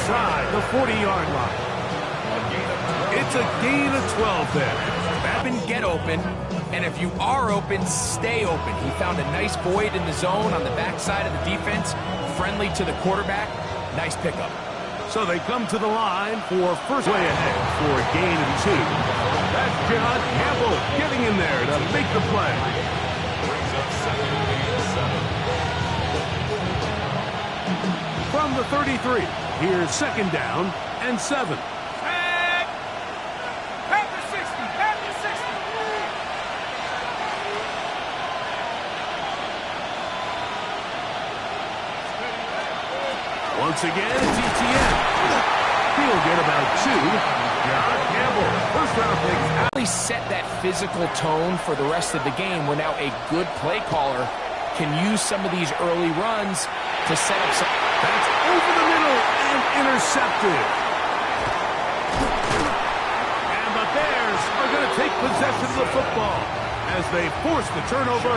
inside the 40-yard line. It's a gain of 12 there. Get open, and if you are open, stay open. He found a nice void in the zone on the backside of the defense, friendly to the quarterback. Nice pickup. So they come to the line for first way ahead for a gain of 2. That's John Campbell getting in there to make the play. From the 33, here's second down and 7. Once again, it's ETN. He'll get about 2. John Campbell, first-round pick. Really set that physical tone for the rest of the game where now a good play caller can use some of these early runs to set up some... That's over the middle and intercepted. And the Bears are going to take possession of the football as they force the turnover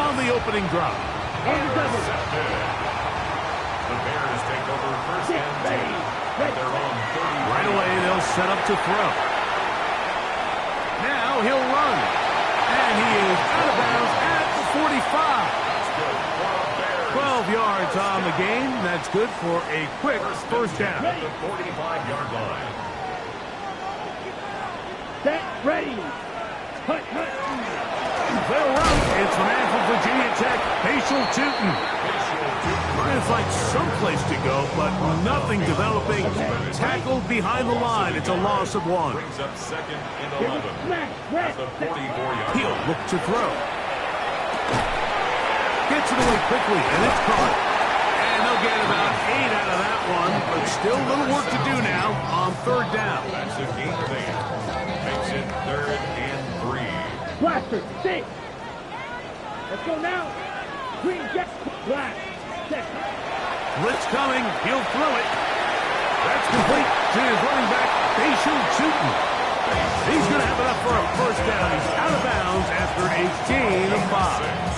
on the opening drive. The Bears take over first and 10. They're on 30. Right away, they'll set up to throw. Now he'll run. And he is out of bounds at the 45. 12 yards on the game. That's good for a quick first down. At the 45-yard line. Set, ready. Hut. They'll run. It's the man from Virginia Tech, Facial Tootin. Trying to find someplace to go, but nothing developing. Tackled behind the line. It's a loss of 1. Brings up second and 11. At the 44-yard He'll line. look to throw. Gets it away quickly, and it's caught. And they'll get about 8 out of that one, but still a little work to do now on third down. That's a gain of 8. Makes it third and 3. Blaster, 6. Let's go now. Green jet, black. Blitz coming. He'll throw it. That's complete to his running back, Facial Tootin. He's going to have enough for a first down. He's out of bounds after a gain of 5.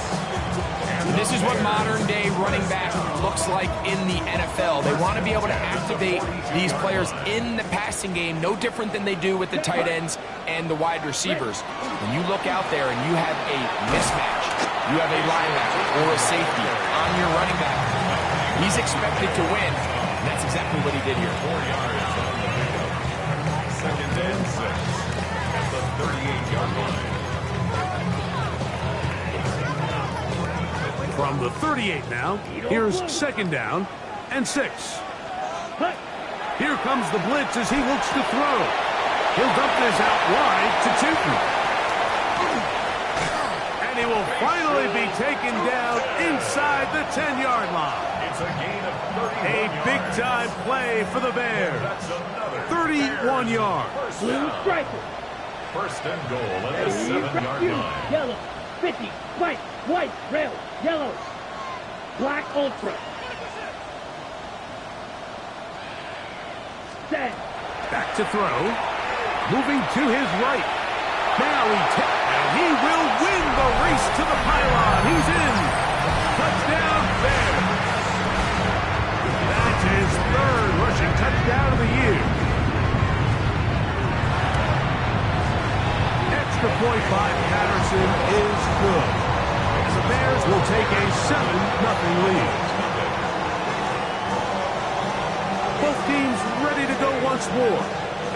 This is what modern-day running back looks like in the NFL. They want to be able to activate these players in the passing game, no different than they do with the tight ends and the wide receivers. When you look out there and you have a mismatch, you have a linebacker or a safety on your running back, he's expected to win, and that's exactly what he did here. 4 yards on the pickup. Second and 6 at the 38-yard line. From the 38 now, here's second down and 6. Here comes the blitz as he looks to throw. He'll dump this out wide to Tootin. And he will finally be taken down inside the 10-yard line. It's a gain of 30. A big-time play for the Bears. That's another 31 yards. Blue striker. First and goal at the 7-yard line. Yellow, 50, white, rail, yellow, black ultra. Set. Back to throw. Moving to his right. Now and he will win the race to the pylon. He's in. Touchdown, Bears. That's his third rushing touchdown of the year. Extra point by Patterson is good. And the Bears will take a 7-0 lead. Both teams ready to go once more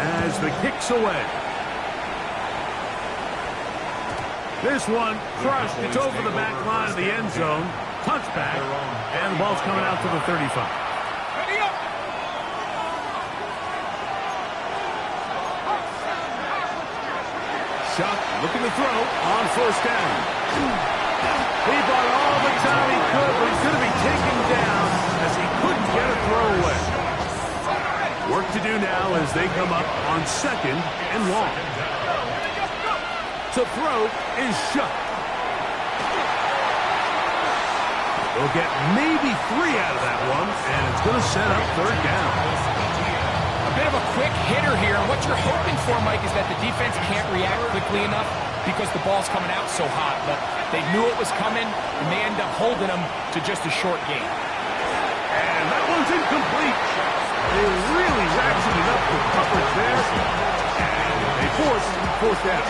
as the kick's away. This one crushed. It's over the back line of the end zone. Touchback. And the ball's coming out to the 35. Ready up! Shuck looking to throw on first down. He bought all the time he could, but he's going to be taken down as he couldn't get a throw away. Work to do now as they come up on second and long. To throw is Shuck. They'll get maybe 3 out of that one, and it's going to set up third down. A bit of a quick hitter here. What you're hoping for, Mike, is that the defense can't react quickly enough because the ball's coming out so hot. But they knew it was coming, and they end up holding them to just a short gain. And that one's incomplete. A fourth down.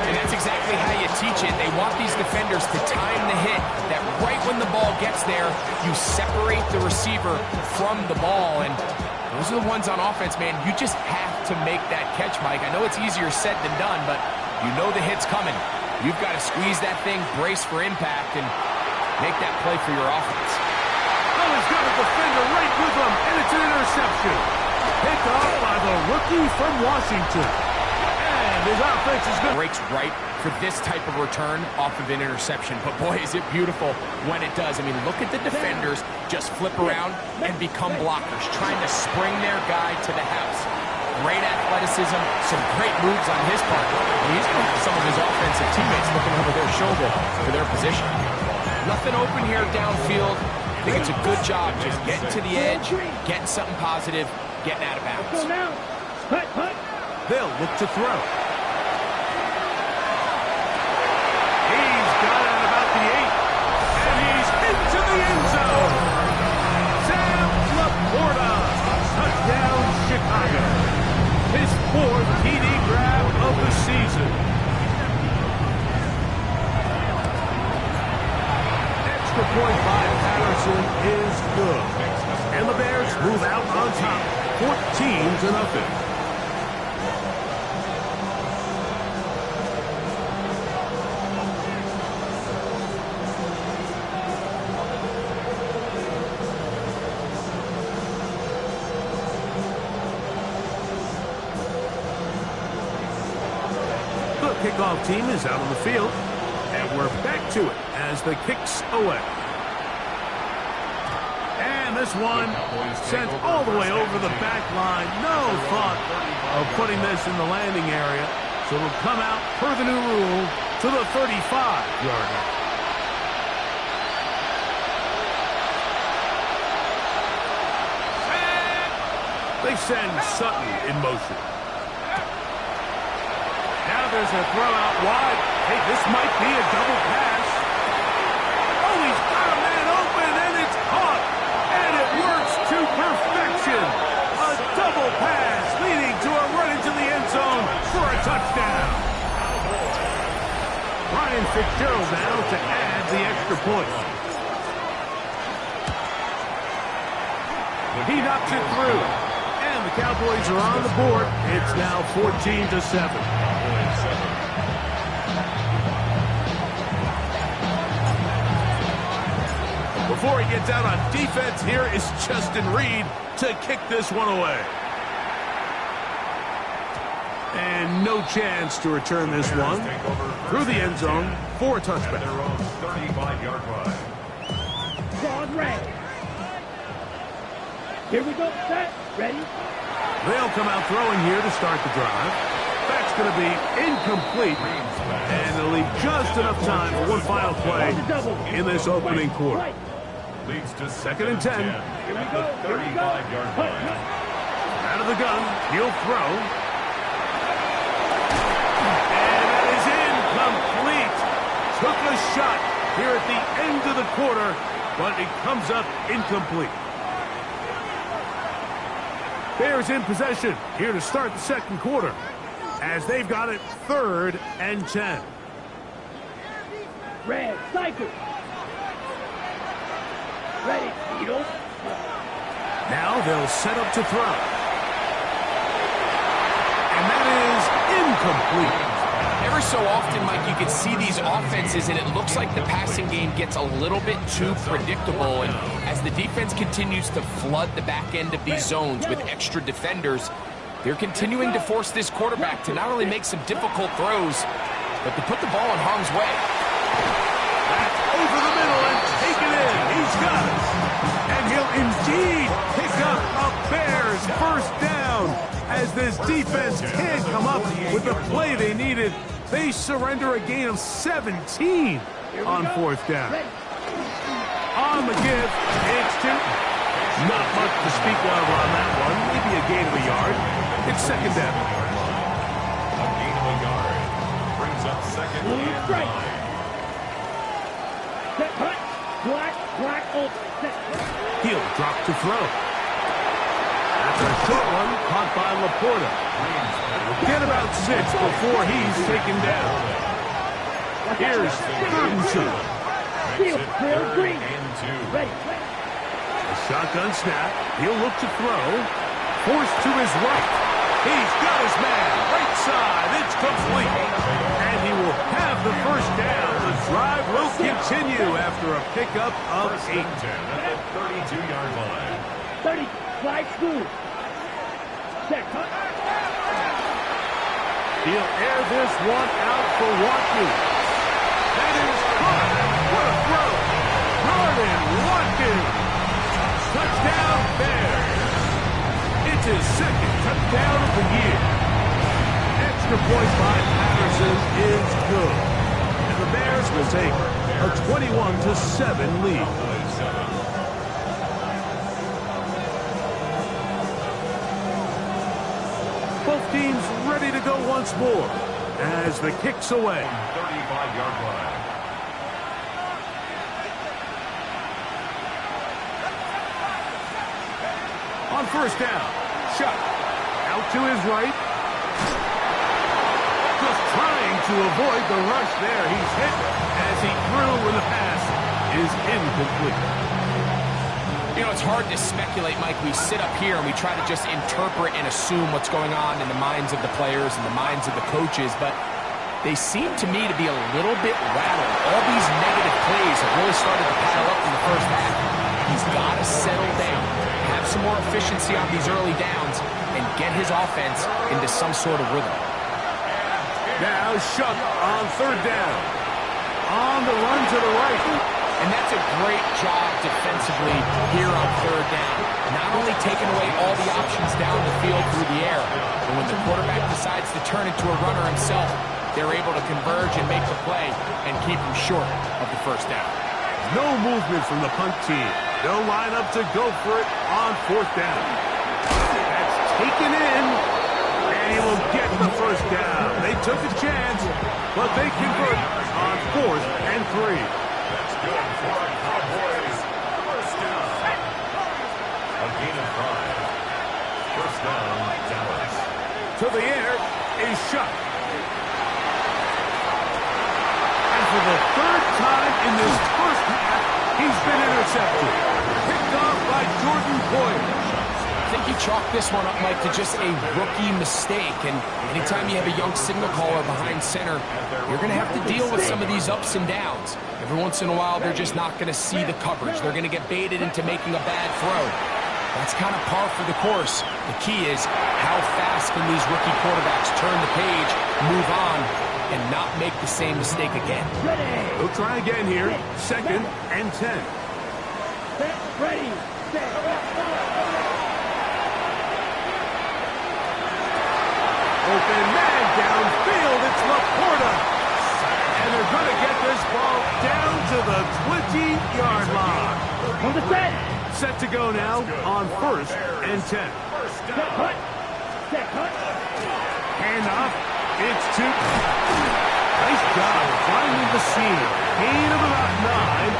And that's exactly how you teach it. They want these defenders to time the hit, that right when the ball gets there, you separate the receiver from the ball. And those are the ones on offense, man. You just have to make that catch, Mike. I know it's easier said than done, but you know the hit's coming. You've got to squeeze that thing, brace for impact, and make that play for your offense. Oh, he's got a defender right with him, and it's an interception. Picked off by the rookie from Washington. And his offense is good. Breaks right for this type of return off of an interception. But boy, is it beautiful when it does. I mean, look at the defenders just flip around and become blockers, trying to spring their guy to the house. Great athleticism, some great moves on his part. And he's going to have some of his offensive teammates looking over their shoulder for their position. Nothing open here downfield. I think it's a good job just getting to the edge, getting something positive, getting out of bounds. Let's go now. Hut, hut. They'll look to throw. He's got it at about the 8. And he's into the end zone. Sam Laporta. Touchdown, Chicago. His 4th TD grab of the season. Extra point by Patterson is good. And the Bears move out on top, 14-0. The kickoff team is out on the field, and we're back to it as the kick's away. And this one sent all the way over the back line. No thought of putting this in the landing area. So it'll come out per the new rule to the 35-yard line. They send Sutton in motion. Now there's a throw out wide. Hey, this might be a double pass. Oh, he's got a man open, and it's caught. And it works to perfection. A double pass leading to a run into the end zone for a touchdown. Ryan Fitzgerald now to add the extra point. He knocks it through. And the Cowboys are on the board. It's now 14-7. Before he gets out on defense, here is Justin Reed to kick this one away. And no chance to return this one through the end zone for a touchback. Their own 35-yard line. Broad red. Here we go. Set. Ready. They'll come out throwing here to start the drive. That's going to be incomplete. And they'll leave just enough time for one final play in this opening quarter. Leads to 2nd and 10. At the 35-yard line. Out of the gun, he'll throw. And that is incomplete. Took a shot here at the end of the quarter, but it comes up incomplete. Bears in possession here to start the second quarter as they've got it 3rd and 10. Red. Cycle. Ready. Needle. Now they'll set up to throw. And that is incomplete. Every so often, Mike, you can see these offenses, and it looks like the passing game gets a little bit too predictable. And as the defense continues to flood the back end of these zones with extra defenders, they're continuing to force this quarterback to not only make some difficult throws, but to put the ball in harm's way. That's over the middle and taken in. He's got it. And he'll indeed pick up a Bears first down as this defense can't come up with the play they needed. They surrender a gain of 17 on 4th down. On the give, it's Newton. Not much to speak of on that one. Maybe a gain of a yard. It's 2nd down. A gain of a yard. Brings up 2nd and 9. Set. Hut. Black. Open. Set. He'll drop to throw. That's a short one caught by Laporta. Get about 6 before he's taken down. Here's 3rd and 2. Field, green. Ready. A shotgun snap. He'll look to throw. Forced to his right. He's got his man. Right side. It's complete. And he will have the first down. The drive will continue after a pickup of 8. At the 32-yard line. 30. Slide through. Check. He'll air this one out for Watkins. That is caught. What a throw. Jordan Watkins. Touchdown Bears. It's his 2nd touchdown of the year. Extra point by Patterson is good. And the Bears will take a 21-7 lead. Both teams ready to go once more as the kick's away. 35-yard line. On first down, Chuck out to his right. Just trying to avoid the rush there. He's hit as he threw when the pass is incomplete. You know, it's hard to speculate, Mike. We sit up here and we try to just interpret and assume what's going on in the minds of the players and the minds of the coaches, but they seem to me to be a little bit rattled. All these negative plays have really started to pile up in the first half. He's got to settle down, have some more efficiency on these early downs, and get his offense into some sort of rhythm. Now Shuck on 3rd down. On the run to the right. And that's a great job defensively here on 3rd down. Not only taking away all the options down the field through the air, but when the quarterback decides to turn into a runner himself, they're able to converge and make the play and keep him short of the first down. No movement from the punt team. They'll line up to go for it on 4th down. That's taken in, and he will get the first down. They took a chance, but they convert on 4th and 3. That's good for our Cowboys. First down. A gain of 5. First down, Dallas. To the air is Shuck. And for the 3rd time in this first half, he's been intercepted. Picked off by Jordan Poyer. I think you chalk this one up, Mike, to just a rookie mistake. And anytime you have a young signal caller behind center, you're going to have to deal with some of these ups and downs. Every once in a while, they're just not going to see the coverage. They're going to get baited into making a bad throw. That's kind of par for the course. The key is how fast can these rookie quarterbacks turn the page, move on, and not make the same mistake again. We'll try again here. 2nd and 10. Ready. Open man downfield. It's Laporta. And they're going to get this ball down to the 20-yard line. On the set. Set to go now on 1st and 10. Set cut. Hand off. It's to... Nice job finding the seam. Gain of about 9.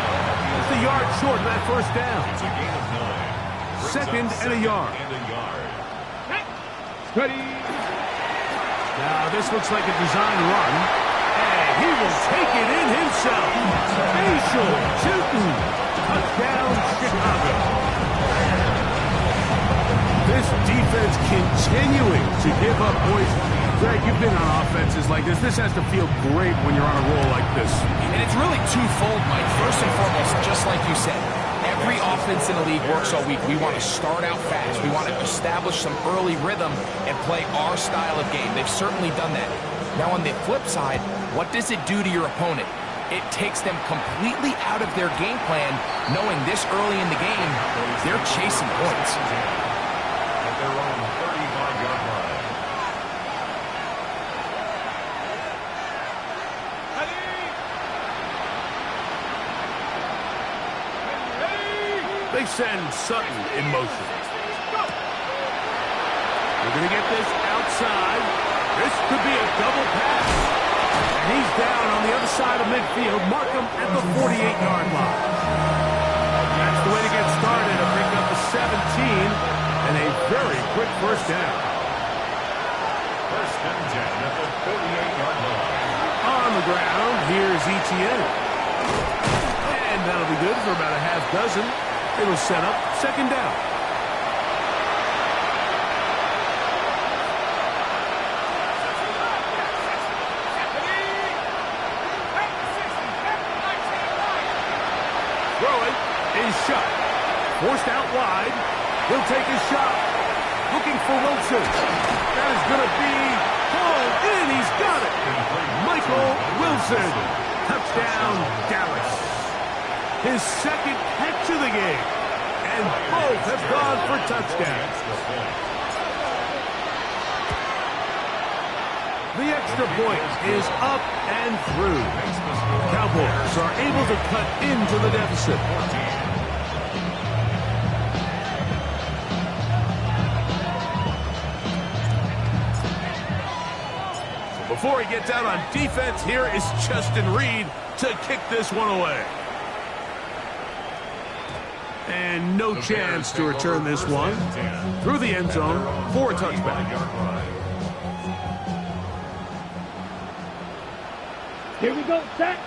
Just a yard short of that first down. It's a gain of 9. 2nd and a yard. Ready. Now this looks like a design run. And he will take it in himself. Facial shooting. Touchdown, Chicago. This defense continuing to give up points. Greg, you've been on offenses like this. This has to feel great when you're on a roll like this. And it's really twofold, Mike. First and foremost, just like you said, every offense in the league works all week. We want to start out fast. We want to establish some early rhythm and play our style of game. They've certainly done that. Now, on the flip side, what does it do to your opponent? It takes them completely out of their game plan, knowing this early in the game, they're chasing points. At their own 35-yard line. They send Sutton in motion. They're going to get this outside. This could be a double pass. And he's down on the other side of midfield. Mark him at the 48-yard line. That's the way to get started. A pick up of 17 and a very quick first down. First and 10 at the 38-yard line. On the ground, here's Etienne. And that'll be good for about a half dozen. It'll set up second down. Throwing is shot. Forced out wide. He'll take his shot. Looking for Wilson. That is going to be hauled in. He's got it. Michael Wilson. Touchdown, Dallas. His second catch of the game. And both have gone for touchdowns. The extra point is up and through. Cowboys are able to cut into the deficit. Before he gets out on defense, here is Justin Reed to kick this one away. And no chance to return this one through the end zone for a touchback. Here we go, set.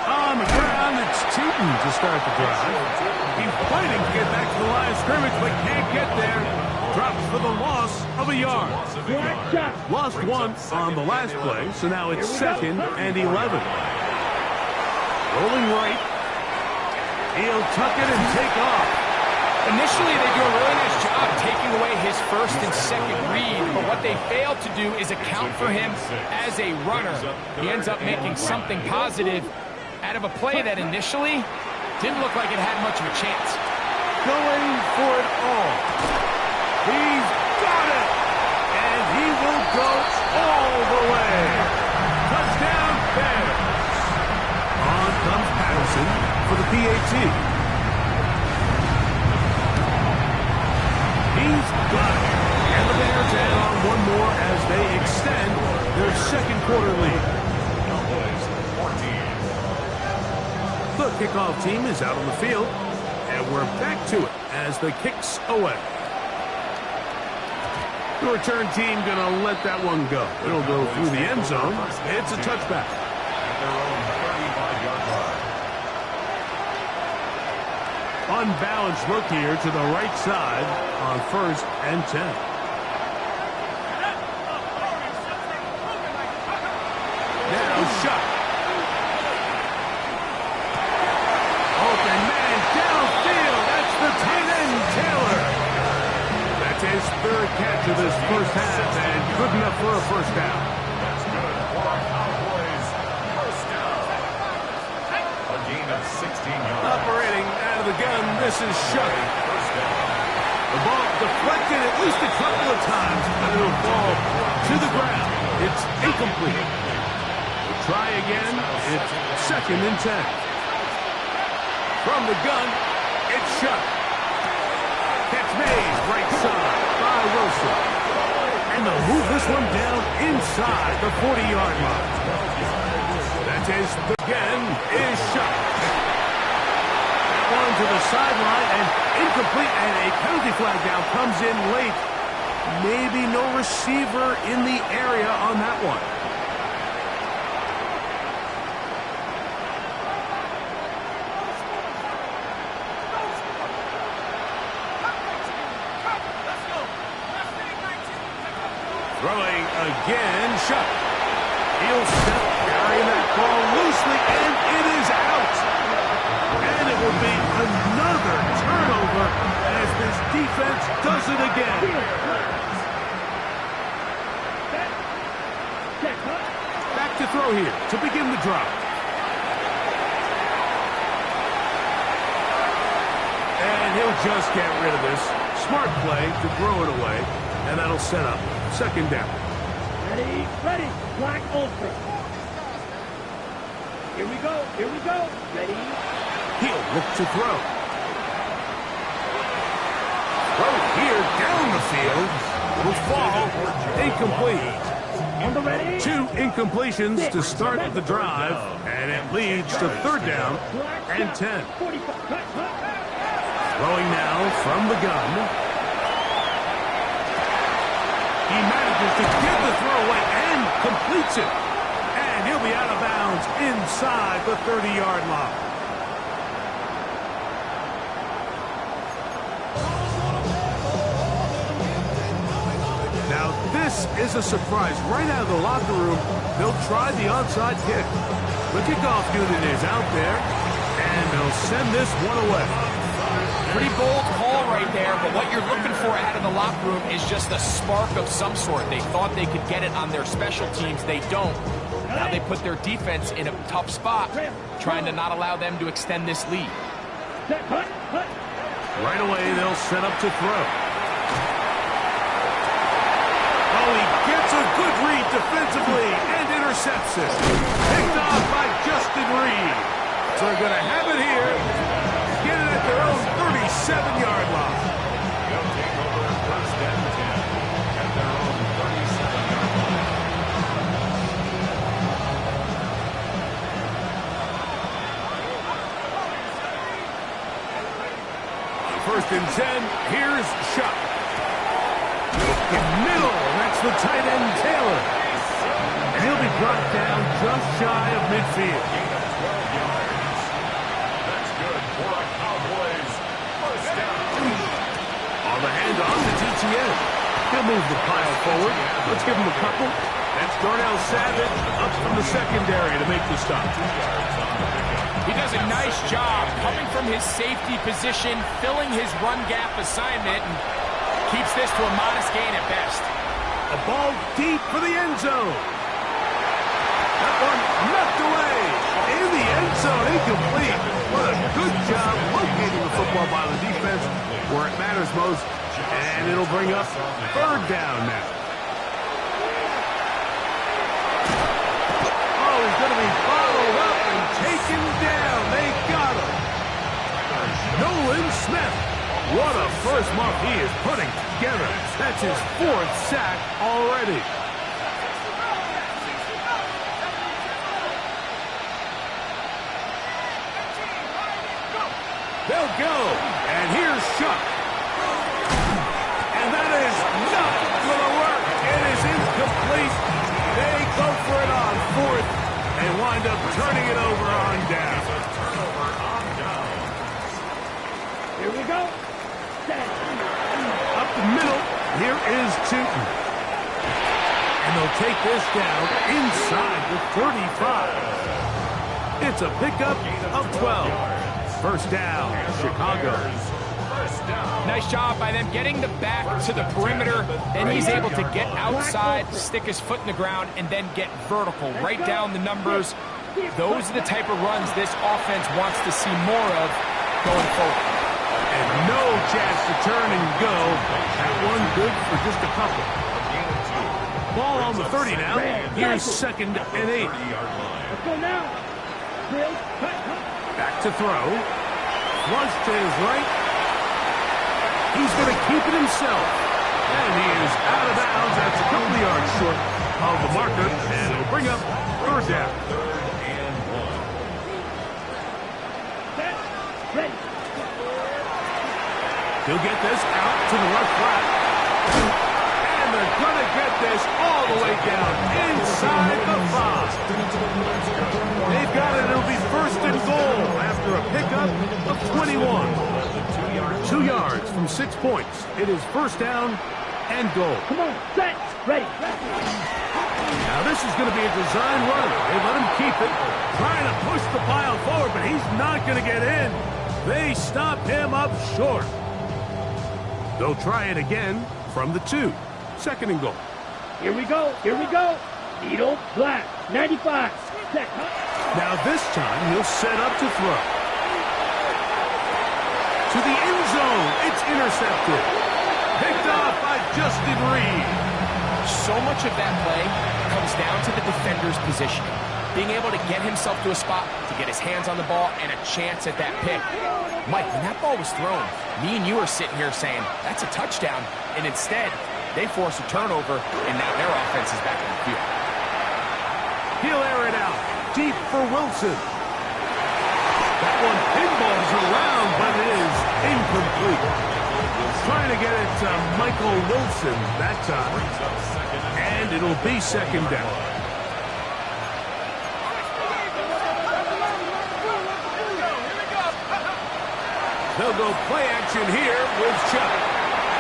On the ground, it's Tootin to start the drive. He's fighting to get back to the line of scrimmage, but can't get there. Drops for the loss of a yard. Lost one on the last play, so now it's second and 11. Rolling right. He'll tuck it and take off. Initially, they do a really nice job taking away his first and second read, but what they fail to do is account for him as a runner. He ends up making something positive out of a play that initially didn't look like it had much of a chance. Going for it all. He's got it! And he will go all the way. Touchdown, Bears. On comes Patterson for the PAT. He's got it. And the Bears add on one more as they extend their second quarter lead. The kickoff team is out on the field, and we're back to it as the kick's away. The return team going to let that one go. It'll go through the end zone. It's a touchback. At their own 35-yard line. Unbalanced look here to the right side on first and 10. Now shot. Open man downfield. That's the tight end, Taylor. That's his third catch of this first half and good enough for a first down. That's good for our Cowboys. First down. A gain of 16 yards. Operating out of the gun, this is Shuck. First down. The ball deflected at least a couple of times, but it'll fall to the ground. It's incomplete. We'll try again. It's second and 10. From the gun, it's Shuck. Catch made, right side by Wilson. And they'll move this one down inside the 40-yard line. That is, again, is Shuck. That one to the sideline and incomplete, and a penalty flag now comes in late. Maybe no receiver in the area on that one. Throwing again, Shuck. He'll step, carrying that ball loosely, and it is out. And it will be another turnover as this defense does it again. Back to throw here to begin the drive. And he'll just get rid of this. Smart play to throw it away, and that'll set up second down. Ready, ready, Black Ultra. Here we go, ready. He'll look to throw. Throw here down the field. Will fall. Incomplete. On the ready. 2 incompletions to start the drive, and it leads to third down and 10. Throwing now from the gun. He manages to get the throw away and completes it. And he'll be out of bounds inside the 30-yard line. Now, this is a surprise. Right out of the locker room, they'll try the onside kick. The kickoff unit is out there, and they'll send this one away. Pretty bold call right there, but what you're looking for out of the locker room is just a spark of some sort. They thought they could get it on their special teams. They don't. Now they put their defense in a tough spot, trying to not allow them to extend this lead. Right away, they'll set up to throw. Oh, he gets a good read defensively and intercepts it. Picked off by Justin Reed. So they're going to have it here. Get it at their own 37-yard line. They'll take over first and 10 at their own 37-yard line. First and 10, here's Shuck. In middle, that's the tight end, Taylor. And he'll be brought down just shy of midfield. That's good for a Cowboys first down. On the handoff to TTN. He'll move the pile forward. Let's give him a couple. That's Darnell Savage up from the secondary to make the stop. He does a nice job coming from his safety position, filling his run gap assignment, and keeps this to a modest gain at best. A ball deep for the end zone. That one knocked away. In the end zone, incomplete. What a good job locating the football by the defense where it matters most. And it'll bring up third down now. Oh, he's going to be followed up and taken down. They got him. Nolan Smith. What a first month he is putting together. That's his fourth sack already. They'll go. And here's Shuck. And that is not going to work. It is incomplete. They go for it on fourth and wind up turning it over on down. Here we go. Up the middle, here is Tootin. And they'll take this down inside the 35. It's a pickup of 12. First down, Chicago. Nice job by them getting the back to the perimeter. Then he's able to get outside, stick his foot in the ground, and then get vertical right down the numbers. Those are the type of runs this offense wants to see more of going forward. And no chance to turn and go. That one good for just a couple. Ball on the 30 now. Here's second and 8. Let's go now. Bill, Back to throw. Flush to his right. He's going to keep it himself. And he is out of bounds. That's a couple of yards short of the marker. And it'll bring up third down. set, ready. He'll get this out to the left flat. And they're going to get this all the way down inside the 5. They've got it. It'll be first and goal after a pickup of 21. 2 yards from 6 points. It is first down and goal. Come on, set, ready. Now this is going to be a design run. They let him keep it, trying to push the pile forward, but he's not going to get in. They stop him up short. They'll try it again from the 2. Second and goal. Here we go, here we go. Needle, black, 95, set. Now this time he'll set up to throw. To the end zone, it's intercepted. Picked off by Justin Reed. So much of that play comes down to the defender's positioning. Being able to get himself to a spot, to get his hands on the ball, and a chance at that pick. Mike, when that ball was thrown, me and you are sitting here saying, that's a touchdown. And instead, they force a turnover, and now their offense is back in the field. He'll air it out. Deep for Wilson. That one pinballs around, but it is incomplete. trying to get it to Michael Wilson that time. And it'll be second down. They'll go play action here with Chuck.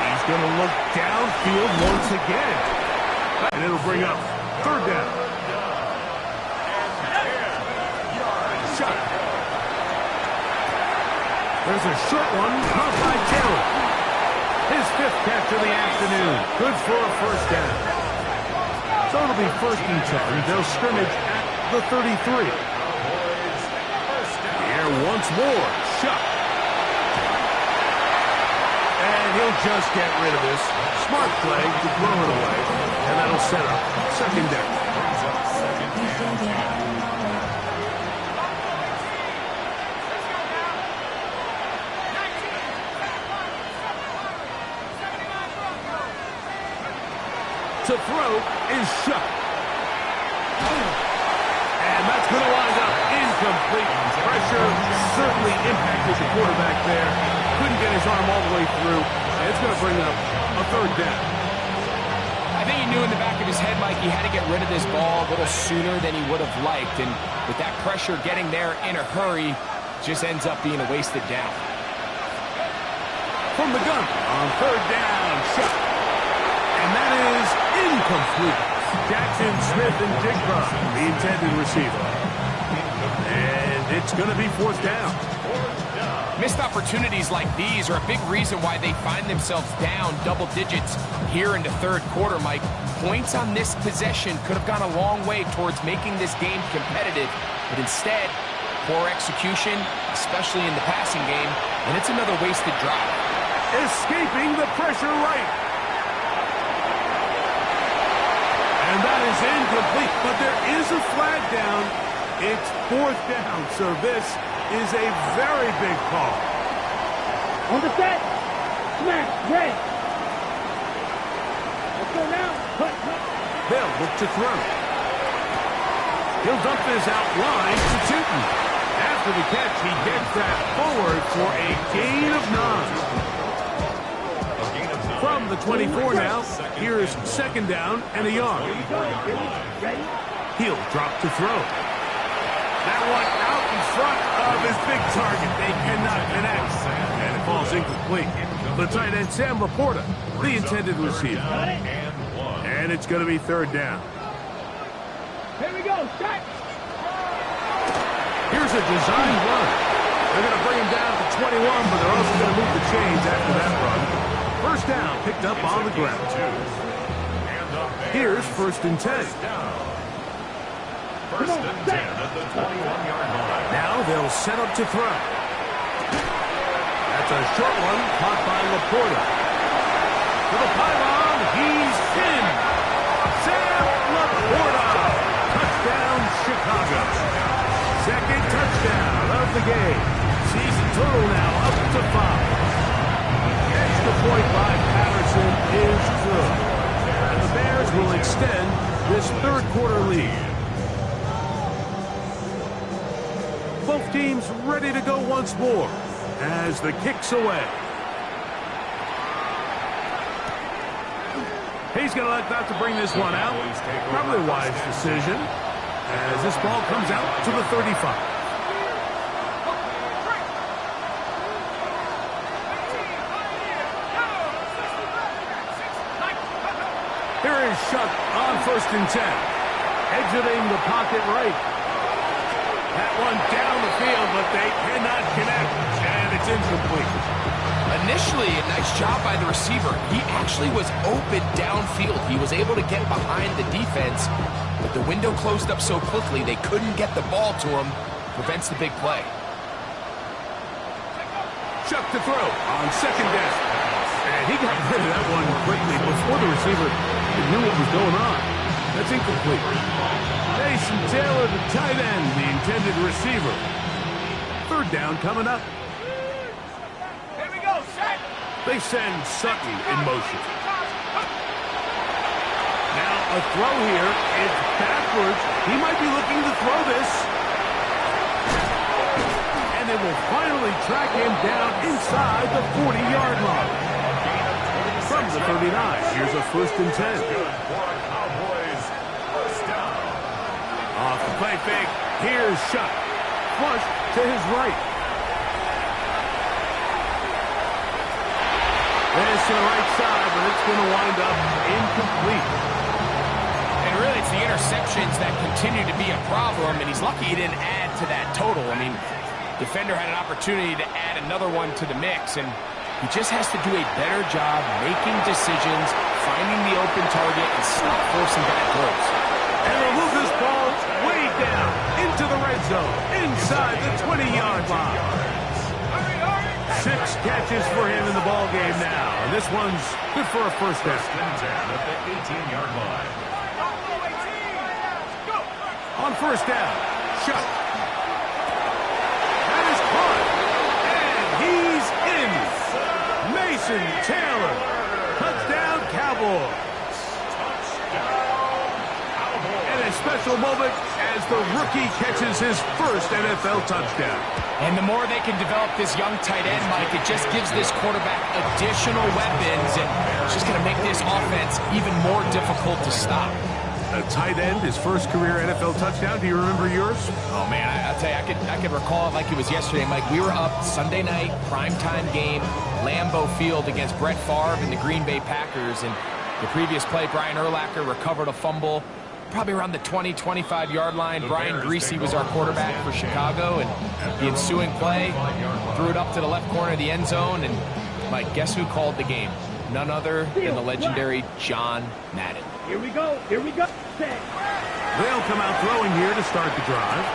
He's going to look downfield once again. And it'll bring up third down. Chuck. There's a short one caught by Taylor. His fifth catch of the afternoon. Good for a first down. So it'll be 1st and 10. They'll scrimmage at the 33. Here once more. Chuck. And he'll just get rid of this. Smart play to throw it away. And that'll set up second down. To throw is Chuck. And that's going to wind up incomplete. Pressure certainly impacted the quarterback there. Couldn't get his arm all the way through. And it's going to bring up a third down. I think he knew in the back of his head, Mike, he had to get rid of this ball a little sooner than he would have liked. And with that pressure getting there in a hurry, just ends up being a wasted down. From the gun on third down, Chuck. And that is incomplete. Jackson, Smith, and Jigba, the intended receiver. And it's going to be 4th down. Missed opportunities like these are a big reason why they find themselves down double digits here in the third quarter, Mike. Points on this possession could have gone a long way towards making this game competitive, but instead, poor execution, especially in the passing game, and it's another wasted drive. Escaping the pressure right. And that is incomplete, but there is a flag down. It's 4th down, so this is a very big call. On the set. Smash. Red. Let's go now. Cut. They'll look to throw. He'll dump this out wide to Tootin. After the catch, he gets that forward for a gain of 9. From the 24 now, here's second down and a yard. He'll drop to throw. That one out in front of his big target. They cannot connect. And it falls incomplete. The tight end, Sam Laporta, the intended receiver. And it's going to be 3rd down. Here we go. Shot. Here's a design run. They're going to bring him down to 21, but they're also going to move the chains after that run. First down, picked up on the ground. Here's 1st and 10. First and 10 at the 21-yard line. Now they'll set up to throw. That's a short one caught by Laporta. To the pylon, he's in. Sam Laporta. Touchdown, Chicago. Second touchdown of the game. Season total now up to 5. Extra point by Patterson is good. And the Bears will extend this third quarter lead. Both teams ready to go once more as the kick's away. He's going to elect not to bring this one out. Probably a wise decision as this ball comes out to the 35. Here is Chuck on 1st and 10. Exiting the pocket right. That one down the field, but they cannot connect, and it's incomplete. Initially, a nice job by the receiver. He actually was open downfield. He was able to get behind the defense, but the window closed up so quickly they couldn't get the ball to him. Prevents the big play. Chuck to throw on second down. And he got rid of that one quickly before the receiver knew what was going on. That's incomplete. Mason Taylor, the tight end, the intended receiver. Third down coming up. Here we go. Shot. They send Sutton in motion. Now a throw here. It's backwards. He might be looking to throw this. And they will finally track him down inside the 40-yard line. the 39. Here's a 1st and 10. Good for a Cowboys first down. Off the play fake. Here's Shuck. Flush to his right. This to the right side, but it's going to wind up incomplete. And really, it's the interceptions that continue to be a problem, and he's lucky he didn't add to that total. I mean, defender had an opportunity to add another one to the mix, and he just has to do a better job making decisions, finding the open target, and stop forcing bad throws. And will move this ball way down into the red zone, inside the 20-yard line. 6 catches for him in the ball game now, and this one's good for a first down. First and 10 at the 18-yard line. On first down, Shuck. That is caught, and he's in. Mason Taylor, touchdown Cowboys. And a special moment as the rookie catches his first NFL touchdown. And the more they can develop this young tight end, Mike, it just gives this quarterback additional weapons, and it's just going to make this offense even more difficult to stop. A tight end, his first career NFL touchdown. Do you remember yours? Oh, man, I'll tell you, I could recall it like it was yesterday, Mike. We were up Sunday night, primetime game, Lambeau Field against Brett Favre and the Green Bay Packers, and the previous play, Brian Urlacher recovered a fumble probably around the 20, 25-yard line. Brian Greasy was our quarterback for Chicago, and the ensuing play threw it up to the left corner of the end zone, and Mike, guess who called the game? None other than the legendary John Madden. Here we go. Here we go. Set. They'll come out throwing here to start the drive.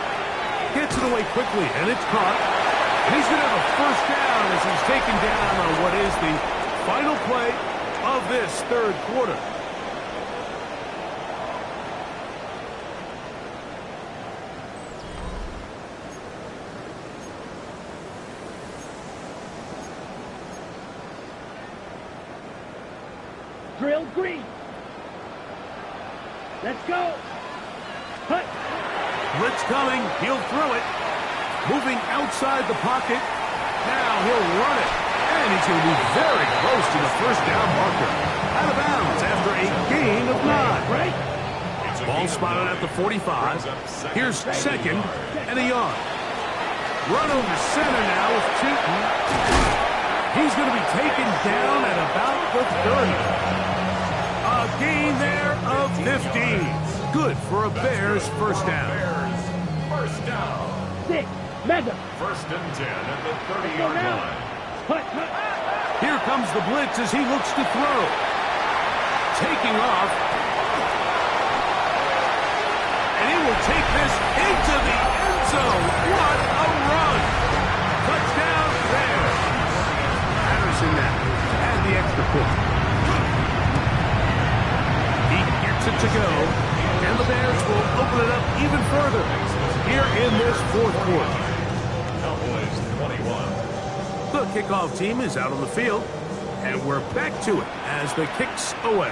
Gets it away quickly, and it's caught. And he's going to have a first down as he's taken down on what is the final play of this third quarter. Drill green. Let's go. Hut. Blitz coming. He'll throw it. Moving outside the pocket. Now he'll run it. And he's going to be very close to the first down marker. Out of bounds after a gain of 9. Right? Ball spotted at the 45. Here's second and a yard. Run over center now with Tootin. He's going to be taken down at about the 30. A gain there of 15. Good for a Bears first down. First down. 6. Mega. First and 10 at the 30-yard line. Hut, hut. Here comes the blitz as he looks to throw. Taking off. And he will take this into the end zone. What a run. Touchdown Bears. Patterson now. And the extra point. He gets it to go. And the Bears will open it up even further here in this fourth quarter. Cowboys 21. The kickoff team is out on the field, and we're back to it as the kick's away.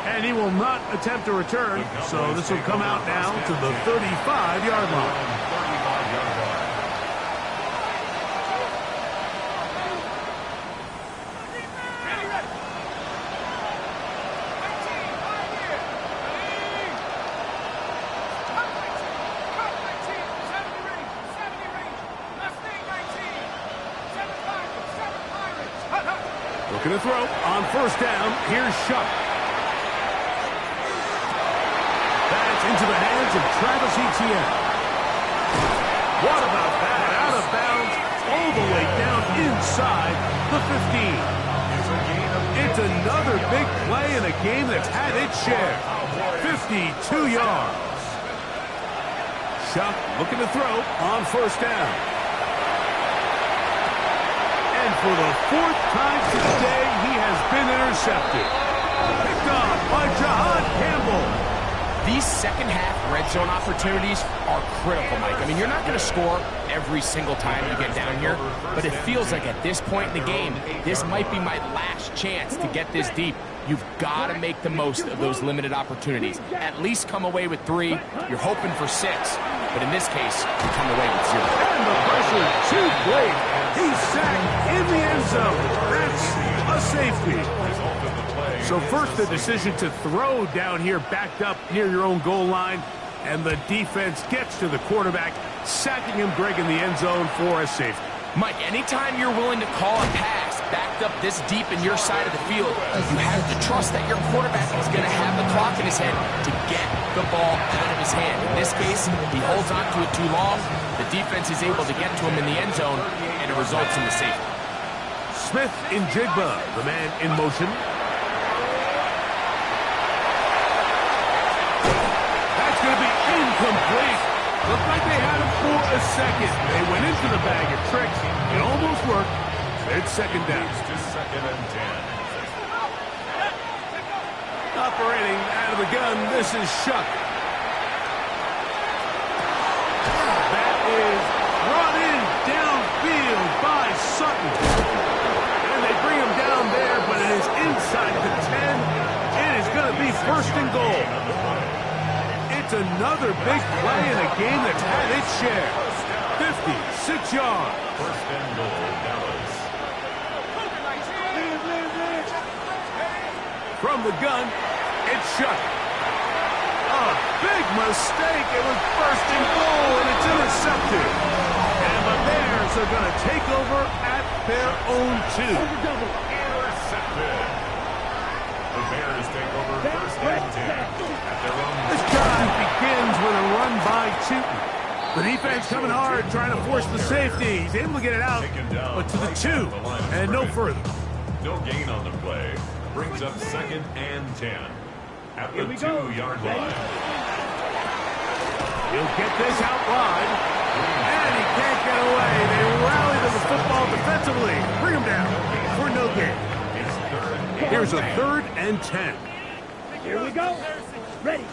And he will not attempt to return, so this will come out now to the 35-yard line. 35-yard line. Looking to throw on first down. Here's Shuck. That's into the hands of Travis Etienne. What about that? Out of bounds, all the way down inside the 15. It's another big play in a game that's had its share. 52 yards. Shuck looking to throw on first down. And for the fourth time today, he has been intercepted. Picked off by Jahan Campbell. These second-half red zone opportunities are critical, Mike. I mean, you're not going to score every single time you get down here, but it feels like at this point in the game, this might be my last chance to get this deep. You've got to make the most of those limited opportunities. At least come away with 3. You're hoping for 6, but in this case, you come away with 0. And the pressure too great. He's sacked in the end zone. That's a safety. So first, the decision to throw down here backed up near your own goal line, and the defense gets to the quarterback, sacking him, Greg, in the end zone for a safety. Mike, anytime you're willing to call a pass backed up this deep in your side of the field, you have to trust that your quarterback is going to have the clock in his head to get the ball out of his hand. In this case, he holds on to it too long. The defense is able to get to him in the end zone, and it results in the safety. Smith in Jigba, the man in motion. That's going to be incomplete. Looked like they had him for a second. They went into the bag of tricks. It almost worked. It's second down. Just second and 10. Operating out of the gun, this is Shuck. That is brought in downfield by Sutton. And they bring him down there, but it is inside the 10. It is going to be first and goal. It's another big play in a game that's had its share. 56 yards. First and goal, Dallas. From the gun, it's Shuck. A big mistake. It was first and goal, and it's intercepted. And the Bears are going to take over at their own 2. Intercepted. The Bears take over first and 10 at their own 2. This drive begins with a run by Chuton. The defense coming hard, trying to force the safety. He's able to get it out, but to the 2, and no further. No gain on the play. Brings up second and 10 at the 2-yard line. He'll get this out wide, and he can't get away. They rally to the football defensively. Bring him down for no gain. Here's a 3rd and 10. Here we go. Ready.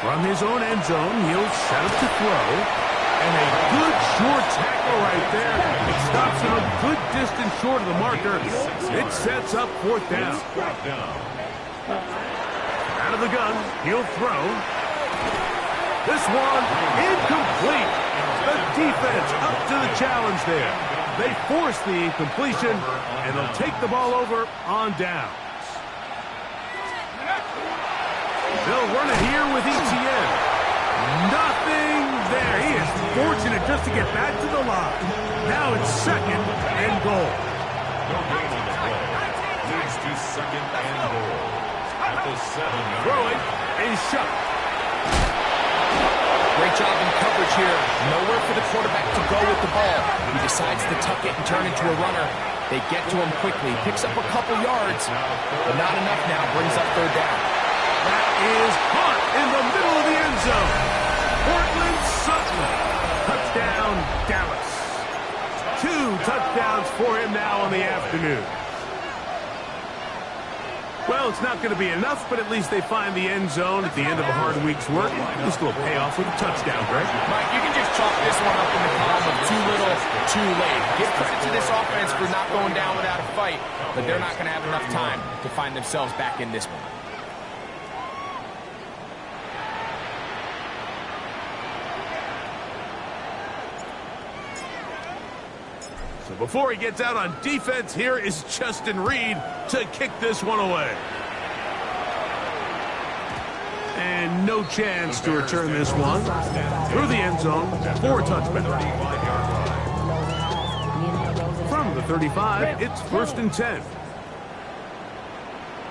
From his own end zone, he'll set up to throw. And a good short tackle right there. It stops him a good distance short of the marker. It sets up 4th down. Out of the gun, he'll throw. This one incomplete. The defense up to the challenge there. They force the incompletion, and they'll take the ball over on downs. They'll run it here with ETN. Nothing there. He is fortunate just to get back to the line. Now it's second and goal. No gain on the play. Leads to second and goal at the 7-yard line. Throwing is Shuck. Great job in coverage here. Nowhere for the quarterback to go with the ball. He decides to tuck it and turn into a runner. They get to him quickly. Picks up a couple yards, but not enough now. Brings up 3rd down. That is caught in the middle of the end zone. Portland Sutton. Touchdown, Dallas. 2 touchdowns for him now on the afternoon. Well, it's not going to be enough, but at least they find the end zone at the end of a hard week's work. This will pay off with a touchdown, Greg. Mike, you can just chalk this one up in the column of too little, too late. Give credit to this offense for not going down without a fight, but they're not going to have enough time to find themselves back in this one. So before he gets out on defense, here is Justin Reed to kick this one away. And no chance to return this one through the end zone for a touchback. From the 35, it's 1st and 10.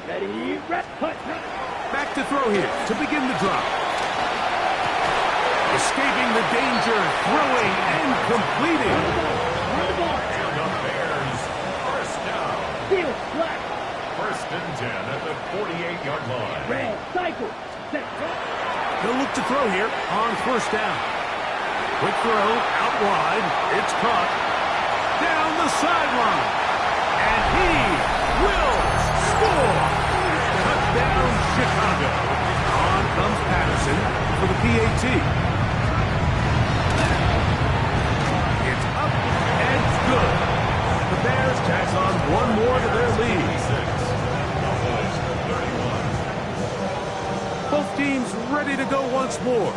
Ready. Back to throw here to begin the drive. Escaping the danger, throwing and completing. First and 10 at the 48-yard line. Red, cycle. He'll look to throw here on 1st down. Quick throw, out wide. It's caught. Down the sideline. And he will score. Touchdown, Chicago. On comes for the PAT. It's up and good. The Bears tack on one more to their lead. Both teams ready to go once more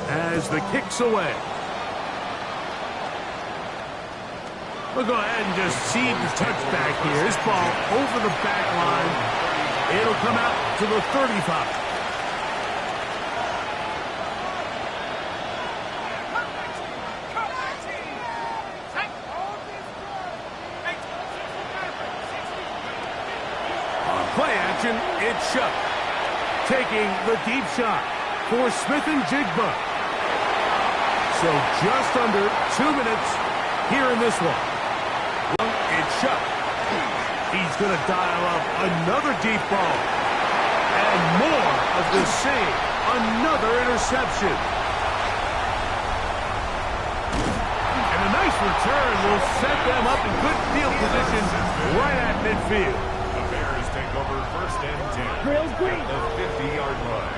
as the kick's away. We'll go ahead and just seed the touchback here. This ball over the back line. It'll come out to the 35. On play action, it's Shuck. Taking the deep shot for Smith and Jigba. So just under 2 minutes here in this one. It's Shuck. He's going to dial up another deep ball. And more of the same. Another interception. And a nice return will set them up in good field position right at midfield. The Bears take over first and 10. Trails green. The 50-yard line.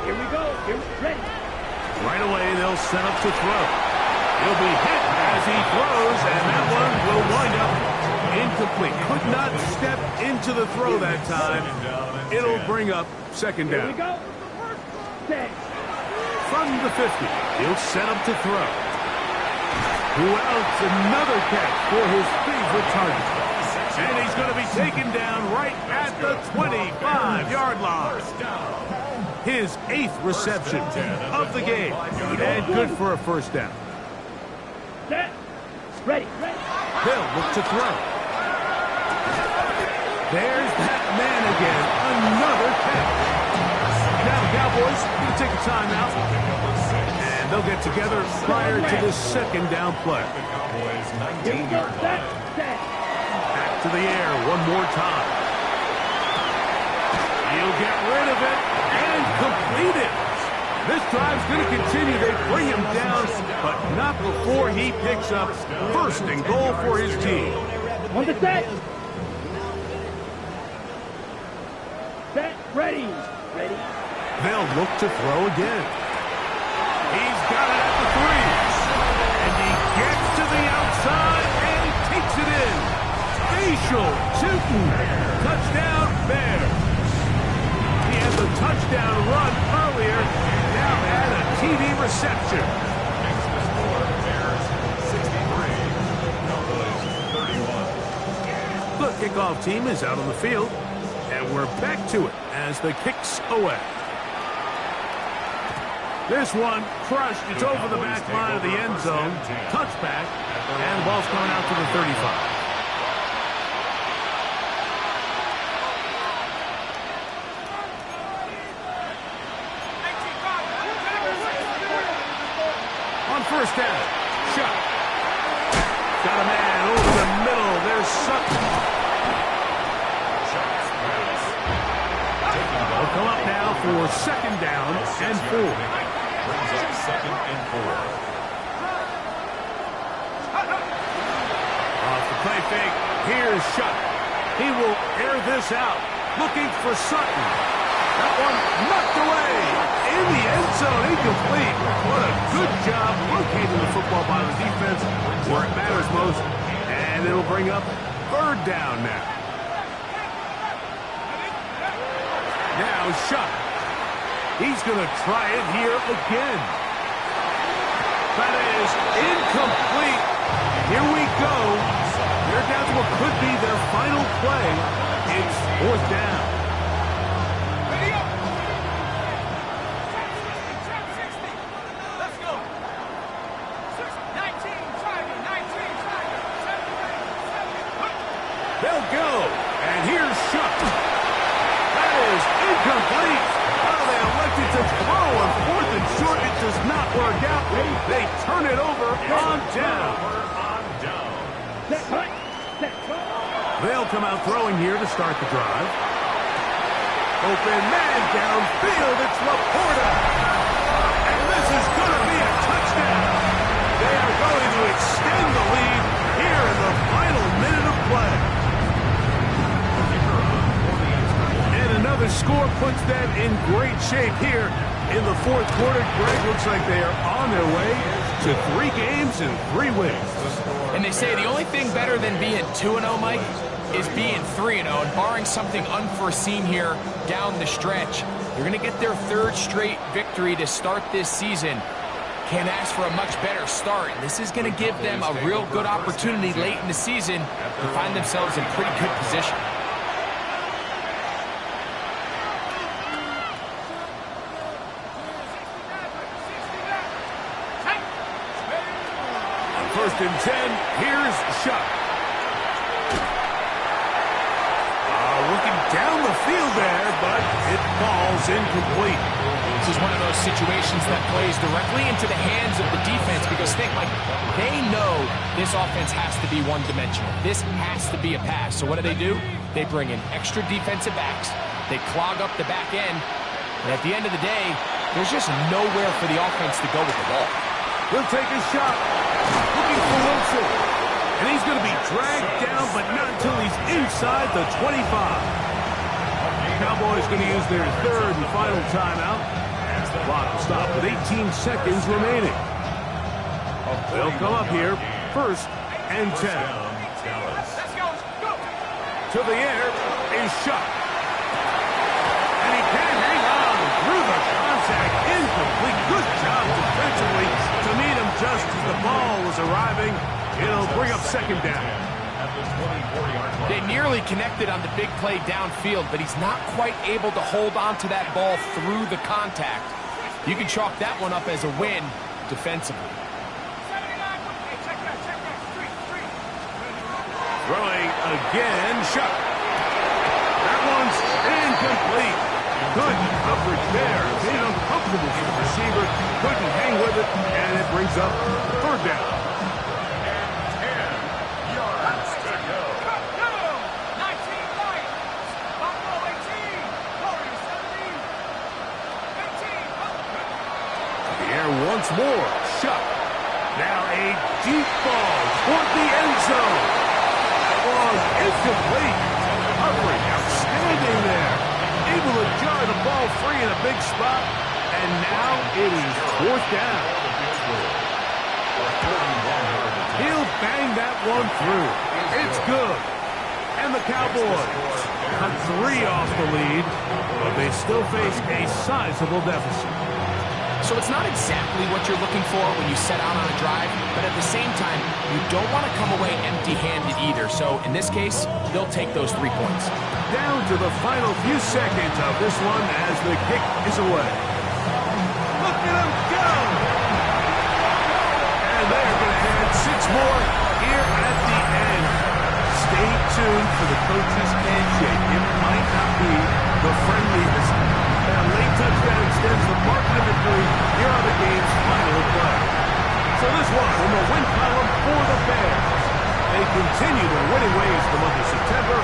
Here we go. Here, ready. Right away, they'll set up to throw. He'll be hit as he throws, and that one will wind up incomplete. Could not step into the throw that time. It'll bring up second Here down. we go. Set. From the 50, he'll set up to throw. Who else? Another catch for his favorite target. And he's going to be taken down right at the 25-yard line. His 8th reception of the game. And good for a first down. Set. Ready. Ready. They'll look to throw. There's that man again. Another catch. Now the Cowboys going to take a timeout. And they'll get together prior to the second down play. Here we go. Set. Set. Back to the air one more time. He'll get rid of it and complete it. This drive's going to continue. They bring him down, but not before he picks up first and goal for his team. On the set. Set. Ready. Ready. They'll look to throw again. He's got it at the 3. And he gets to the outside and he takes it in. Facial shooting. Touchdown, Bears. He had the touchdown run earlier. Now had a TD reception. The kickoff team is out on the field. And we're back to it as the kick's away. This one crushed. It's over the back line of the end zone. Touchback. And the ball's coming out to the 35. On first down. Shot. Got a man over the middle. There's Sutton. They'll come up now for second down and 4. Brings up second and 4. Off the play fake, here's Shuck. He will air this out, looking for Sutton. That one knocked away in the end zone, incomplete. What a good job locating the football by the defense where it matters most. And it'll bring up third down now. Now Shuck. He's going to try it here again. That is incomplete. Here we go. They're down to what could be their final play. It's fourth down. Ready up. Let's go. 19, driving, 19, driving. They'll go. And here's Shuck. That is incomplete. Oh, they elected to throw on 4th and short. It does not work out. They turn it over on down. Set. Right. Set. They'll come out throwing here to start the drive. Open man downfield. It's Laporta. And this is going to be a touchdown. They are going to extend the lead here in the final minute of play. And another score puts them in great shape here in the fourth quarter. Greg, looks like they are on their way to 3 games and 3 wins. And they say the only thing better than being 2-0, Mike, is being 3-0. And barring something unforeseen here down the stretch, they're going to get their 3rd straight victory to start this season. Can't ask for a much better start. This is going to give them a real good opportunity late in the season to find themselves in pretty good position. First and 10, here's Shuck. Looking down the field there, but it falls incomplete. This is one of those situations that plays directly into the hands of the defense because think, like, they know this offense has to be one-dimensional. This has to be a pass. So what do? They bring in extra defensive backs. They clog up the back end. And at the end of the day, there's just nowhere for the offense to go with the ball. He'll take a shot. Looking for Wilson. And he's going to be dragged down, but not until he's inside the 25. Cowboys going to use their 3rd and final timeout. Clock will stop with 18 seconds remaining. They'll come up here, 1st and 10. Let's go. Go. To the air is Shuck. And he can hang on through the contact. Incomplete. Good job defensively to meet him just as the ball was arriving. It'll bring up 2nd down. They nearly connected on the big play downfield, but he's not quite able to hold on to that ball through the contact. You can chalk that one up as a win defensively. Throwing again, Shuck. That one's incomplete. Good coverage there. Made it uncomfortable for the receiver. Couldn't hang with it, and it brings up 3rd down. Once more, Shuck. Now a deep ball toward the end zone. That was incomplete. Coverage outstanding there. Able to jar the ball free in a big spot. And now it is 4th down. He'll bang that one through. It's good. And the Cowboys cut 3 off the lead, but they still face a sizable deficit. So it's not exactly what you're looking for when you set out on a drive, but at the same time, you don't want to come away empty-handed either. So in this case, they'll take those 3 points. Down to the final few seconds of this one as the kick is away. Look at him go! And they're going to add 6 more here at the end. Stay tuned for the coach's handshake. It might not be the friendliest. That late touchdown extends the margin of victory. Here are the game's final play. So this one in the win column for the Bears. They continue their winning ways the month of September.